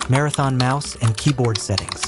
Marathon mouse and keyboard settings.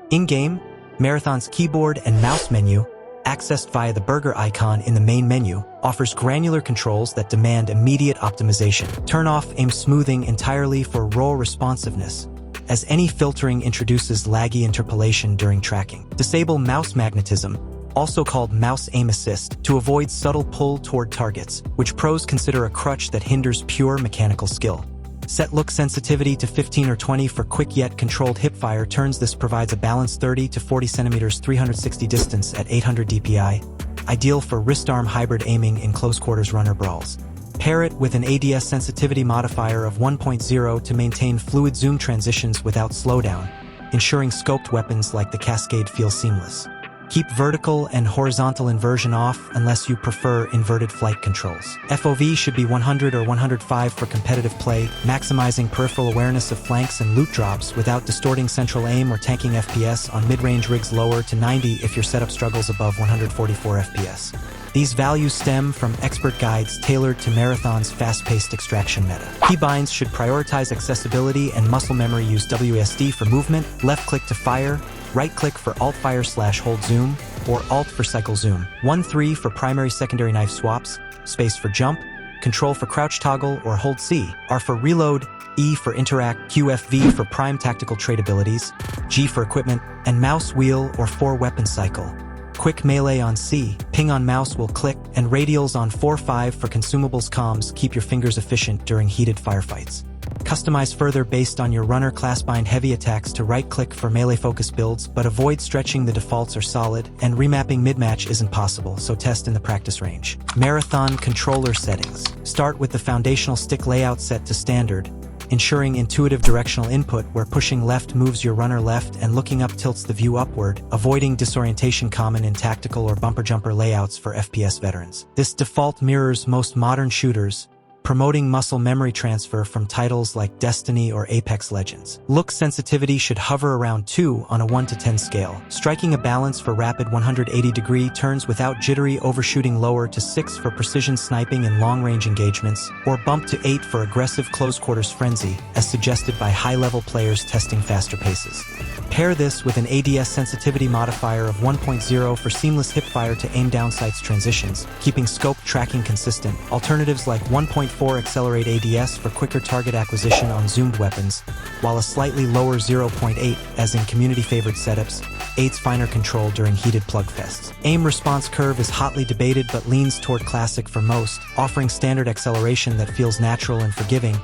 In-game, Marathon's keyboard and mouse menu, accessed via the burger icon in the main menu, offers granular controls that demand immediate optimization. Turn off aim smoothing entirely for raw responsiveness, as any filtering introduces laggy interpolation during tracking. Disable mouse magnetism, also called mouse aim assist, to avoid subtle pull toward targets, which pros consider a crutch that hinders pure mechanical skill. Set look sensitivity to 15 or 20 for quick yet controlled hipfire turns. This provides a balanced 30 to 40 centimeters 360 distance at 800 dpi, ideal for wrist-arm hybrid aiming in close-quarters runner brawls. Pair it with an ADS sensitivity modifier of 1.0 to maintain fluid zoom transitions without slowdown, ensuring scoped weapons like the Cascade feel seamless. Keep vertical and horizontal inversion off unless you prefer inverted flight controls. FOV should be 100 or 105 for competitive play, maximizing peripheral awareness of flanks and loot drops without distorting central aim or tanking FPS on mid-range rigs. Lower to 90 if your setup struggles above 144 FPS. These values stem from expert guides tailored to Marathon's fast-paced extraction meta. Keybinds should prioritize accessibility and muscle memory. Use WASD for movement, left-click to fire, right-click for Alt-Fire/Hold Zoom, or Alt for Cycle Zoom. 1-3 for primary-secondary knife swaps, space for jump, Control for crouch toggle or Hold C, R for reload, E for interact, QFV for prime tactical trait abilities, G for equipment, and mouse wheel or 4 weapon cycle. Quick melee on C, ping on mouse will click, and radials on 4-5 for consumables. Comms keep your fingers efficient during heated firefights. Customize further based on your runner class. Bind heavy attacks to right-click for melee-focused builds, but avoid stretching. The defaults are solid, and remapping mid-match isn't possible, so test in the practice range. Marathon controller settings. Start with the foundational stick layout set to standard, ensuring intuitive directional input where pushing left moves your runner left and looking up tilts the view upward, avoiding disorientation common in tactical or bumper-jumper layouts for FPS veterans. This default mirrors most modern shooters, promoting muscle memory transfer from titles like Destiny or Apex Legends. Look sensitivity should hover around 2 on a 1 to 10 scale, striking a balance for rapid 180-degree turns without jittery overshooting. Lower to 6 for precision sniping in long-range engagements, or bump to 8 for aggressive close-quarters frenzy, as suggested by high-level players testing faster paces. Pair this with an ADS sensitivity modifier of 1.0 for seamless hipfire to aim down sights transitions, keeping scope tracking consistent. Alternatives like 1.4 accelerate ADS for quicker target acquisition on zoomed weapons, while a slightly lower 0.8, as in community-favored setups, aids finer control during heated plugfests. Aim response curve is hotly debated but leans toward classic for most, offering standard acceleration that feels natural and forgiving,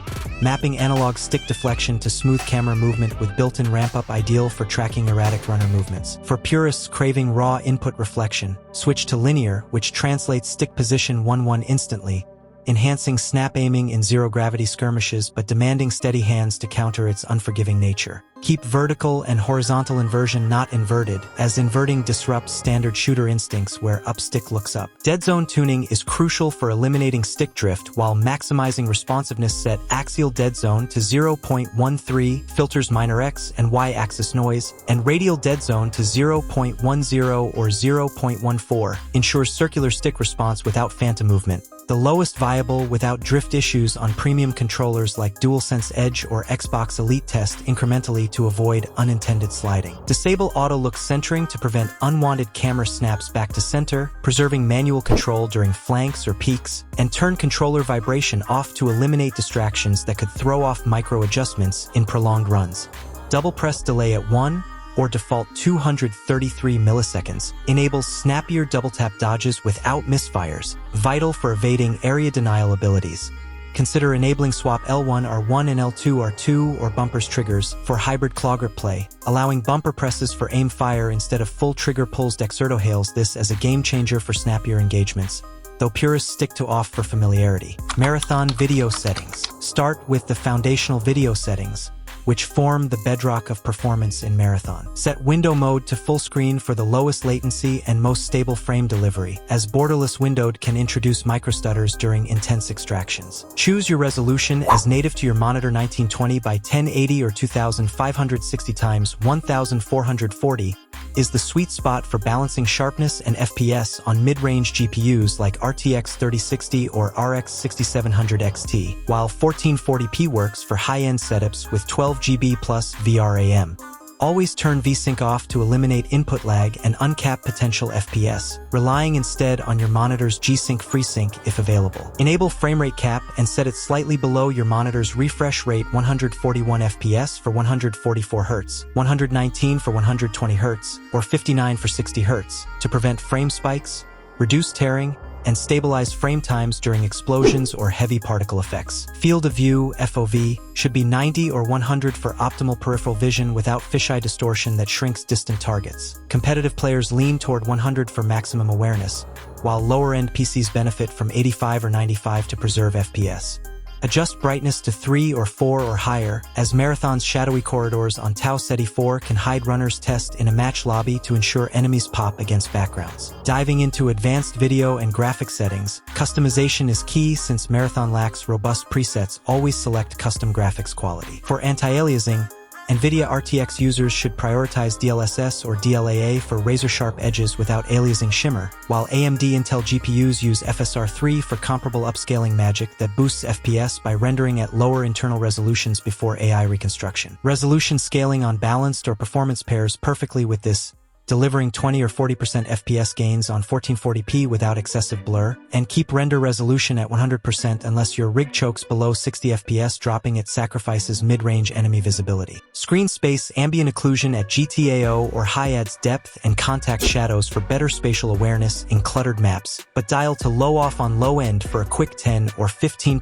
mapping analog stick deflection to smooth camera movement with built-in ramp-up, ideal for tracking erratic runner movements. For purists craving raw input reflection, switch to linear, which translates stick position 1-1 instantly, enhancing snap aiming in zero-gravity skirmishes but demanding steady hands to counter its unforgiving nature. Keep vertical and horizontal inversion not inverted, as inverting disrupts standard shooter instincts where up stick looks up. Dead zone tuning is crucial for eliminating stick drift while maximizing responsiveness. Set axial dead zone to 0.13, filters minor X and Y axis noise, and radial dead zone to 0.10 or 0.14, ensures circular stick response without phantom movement. The lowest viable without drift issues on premium controllers like DualSense Edge or Xbox Elite. Test incrementally to avoid unintended sliding. Disable auto look centering to prevent unwanted camera snaps back to center, preserving manual control during flanks or peaks, and turn controller vibration off to eliminate distractions that could throw off micro adjustments in prolonged runs. Double press delay at 1 or default 233 milliseconds, enables snappier double-tap dodges without misfires, vital for evading area denial abilities. Consider enabling swap L1 R1 and L2 R2 or bumpers triggers for hybrid claw grip play, allowing bumper presses for aim fire instead of full trigger pulls. Dexerto hails this as a game changer for snappier engagements, though purists stick to off for familiarity. Marathon video settings. Start with the foundational video settings, which form the bedrock of performance in Marathon. Set window mode to full screen for the lowest latency and most stable frame delivery, as borderless windowed can introduce microstutters during intense extractions. Choose your resolution as native to your monitor, 1920 by 1080 or 2560 x 1440, is the sweet spot for balancing sharpness and FPS on mid-range GPUs like RTX 3060 or RX 6700 XT, while 1440p works for high-end setups with 12GB plus VRAM. Always turn VSync off to eliminate input lag and uncap potential FPS, relying instead on your monitor's G-Sync FreeSync if available. Enable framerate cap and set it slightly below your monitor's refresh rate 141 FPS for 144 Hz, 119 for 120 Hz, or 59 for 60 Hz to prevent frame spikes, reduce tearing, and stabilize frame times during explosions or heavy particle effects. Field of view, FOV, should be 90 or 100 for optimal peripheral vision without fisheye distortion that shrinks distant targets. Competitive players lean toward 100 for maximum awareness, while lower-end PCs benefit from 85 or 95 to preserve FPS. Adjust brightness to 3 or 4 or higher, as Marathon's shadowy corridors on Tau Ceti 4 can hide runners' test in a match lobby to ensure enemies pop against backgrounds. Diving into advanced video and graphic settings, customization is key since Marathon lacks robust presets. Always select custom graphics quality. For anti-aliasing, NVIDIA RTX users should prioritize DLSS or DLAA for razor-sharp edges without aliasing shimmer, while AMD Intel GPUs use FSR3 for comparable upscaling magic that boosts FPS by rendering at lower internal resolutions before AI reconstruction. Resolution scaling on balanced or performance pairs perfectly with this, delivering 20 or 40% FPS gains on 1440p without excessive blur, and keep render resolution at 100% unless your rig chokes below 60 FPS, dropping it sacrifices mid-range enemy visibility. Screen space ambient occlusion at GTAO or high adds depth and contact shadows for better spatial awareness in cluttered maps, but dial to low off on low end for a quick 10 or 15%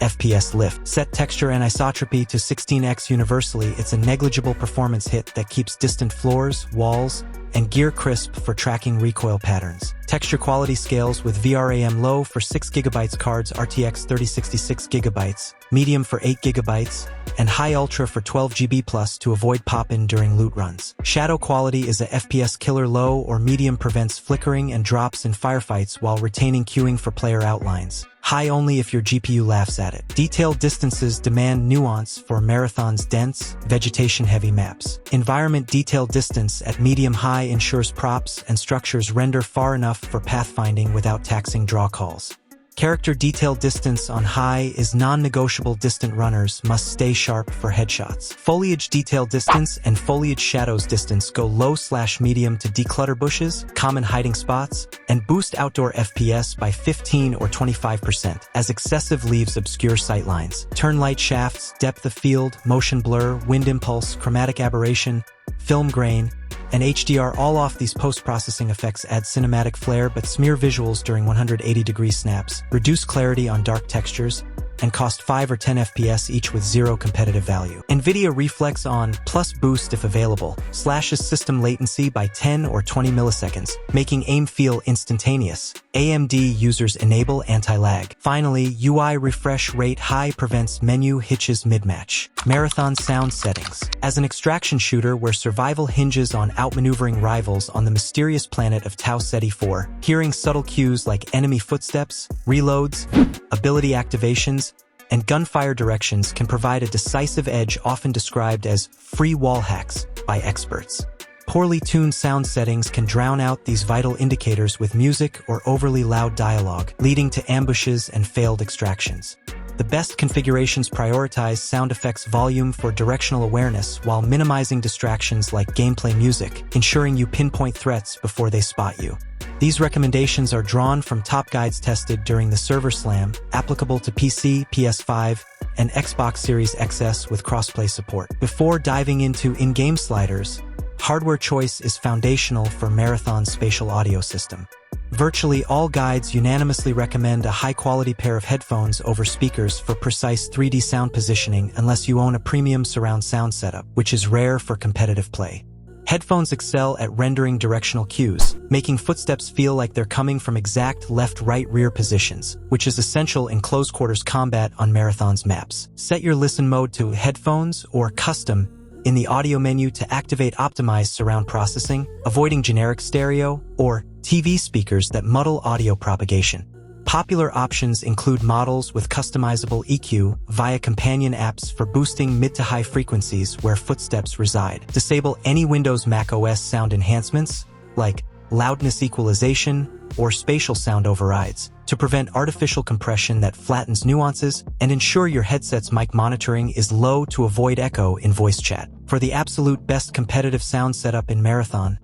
FPS lift. Set texture anisotropy to 16x universally. It's a negligible performance hit that keeps distant floors, walls, and gear crisp for tracking recoil patterns. Texture quality scales with VRAM low for 6GB cards, RTX 3060 6GB, medium for 8GB, and high ultra for 12GB plus to avoid pop-in during loot runs. Shadow quality is a FPS killer. Low or medium prevents flickering and drops in firefights while retaining queuing for player outlines. High only if your GPU laughs at it. Detailed distances demand nuance for Marathon's dense, vegetation-heavy maps. Environment detail distance at medium-high ensures props and structures render far enough for pathfinding without taxing draw calls. Character detail distance on high is non-negotiable. Distant runners must stay sharp for headshots. Foliage detail distance and foliage shadows distance go low/medium to declutter bushes, common hiding spots, and boost outdoor FPS by 15 or 25%, as excessive leaves obscure sightlines. Turn light shafts, depth of field, motion blur, wind impulse, chromatic aberration, film grain, and HDR all off. These post-processing effects add cinematic flair but smear visuals during 180-degree snaps, reduce clarity on dark textures, and cost 5 or 10 FPS each with zero competitive value. NVIDIA Reflex on plus boost if available, slashes system latency by 10 or 20 milliseconds, making aim feel instantaneous. AMD users enable anti-lag. Finally, UI refresh rate high prevents menu hitches mid-match. Marathon sound settings. As an extraction shooter where survival hinges on outmaneuvering rivals on the mysterious planet of Tau Ceti 4, hearing subtle cues like enemy footsteps, reloads, ability activations, and gunfire directions can provide a decisive edge, often described as free wall hacks by experts. Poorly tuned sound settings can drown out these vital indicators with music or overly loud dialogue, leading to ambushes and failed extractions. The best configurations prioritize sound effects volume for directional awareness while minimizing distractions like gameplay music, ensuring you pinpoint threats before they spot you. These recommendations are drawn from top guides tested during the Server Slam, applicable to PC, PS5, and Xbox Series XS with crossplay support. Before diving into in-game sliders, hardware choice is foundational for Marathon's spatial audio system. Virtually all guides unanimously recommend a high-quality pair of headphones over speakers for precise 3D sound positioning unless you own a premium surround sound setup, which is rare for competitive play. Headphones excel at rendering directional cues, making footsteps feel like they're coming from exact left-right-rear positions, which is essential in close-quarters combat on Marathon's maps. Set your listen mode to headphones or custom in the audio menu to activate optimized surround processing, avoiding generic stereo or TV speakers that muddle audio propagation. Popular options include models with customizable EQ via companion apps for boosting mid to high frequencies where footsteps reside. Disable any Windows Mac OS sound enhancements, like loudness equalization or spatial sound overrides, to prevent artificial compression that flattens nuances, and ensure your headset's mic monitoring is low to avoid echo in voice chat. For the absolute best competitive sound setup in Marathon,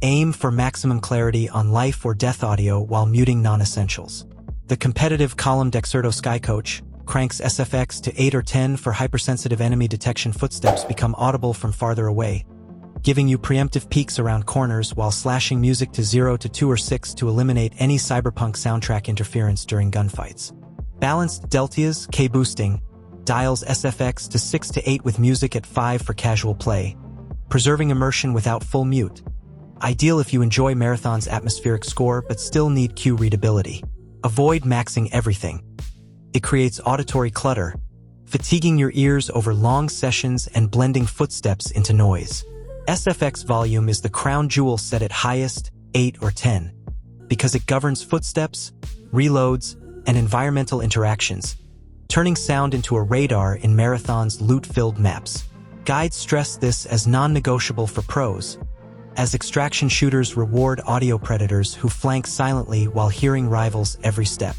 aim for maximum clarity on life or death audio while muting non-essentials. The competitive column Dexerto Skycoach cranks SFX to 8 or 10 for hypersensitive enemy detection. Footsteps become audible from farther away, giving you preemptive peeks around corners while slashing music to 0 to 2 or 6 to eliminate any cyberpunk soundtrack interference during gunfights. Balanced Deltia's K-boosting dials SFX to 6 to 8 with music at 5 for casual play, preserving immersion without full mute. Ideal if you enjoy Marathon's atmospheric score but still need cue readability. Avoid maxing everything. It creates auditory clutter, fatiguing your ears over long sessions and blending footsteps into noise. SFX volume is the crown jewel set at highest, 8 or 10, because it governs footsteps, reloads, and environmental interactions, turning sound into a radar in Marathon's loot-filled maps. Guides stress this as non-negotiable for pros, as extraction shooters reward audio predators who flank silently while hearing rivals every step.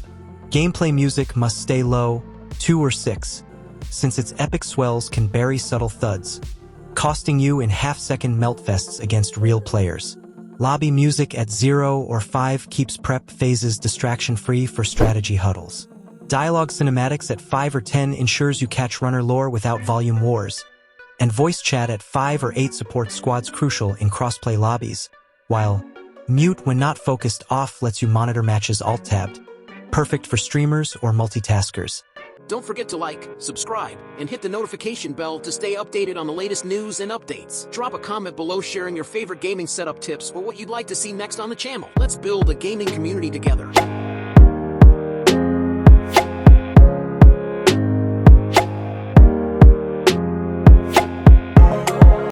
Gameplay music must stay low, 2 or 6, since its epic swells can bury subtle thuds, costing you in half-second meltfests against real players. Lobby music at 0 or 5 keeps prep phases distraction-free for strategy huddles. Dialogue cinematics at 5 or 10 ensures you catch runner lore without volume wars, and voice chat at 5 or 8 supports squads crucial in crossplay lobbies, while mute when not focused off lets you monitor matches alt-tabbed, perfect for streamers or multitaskers. Don't forget to like, subscribe, and hit the notification bell to stay updated on the latest news and updates. Drop a comment below sharing your favorite gaming setup tips or what you'd like to see next on the channel. Let's build a gaming community together.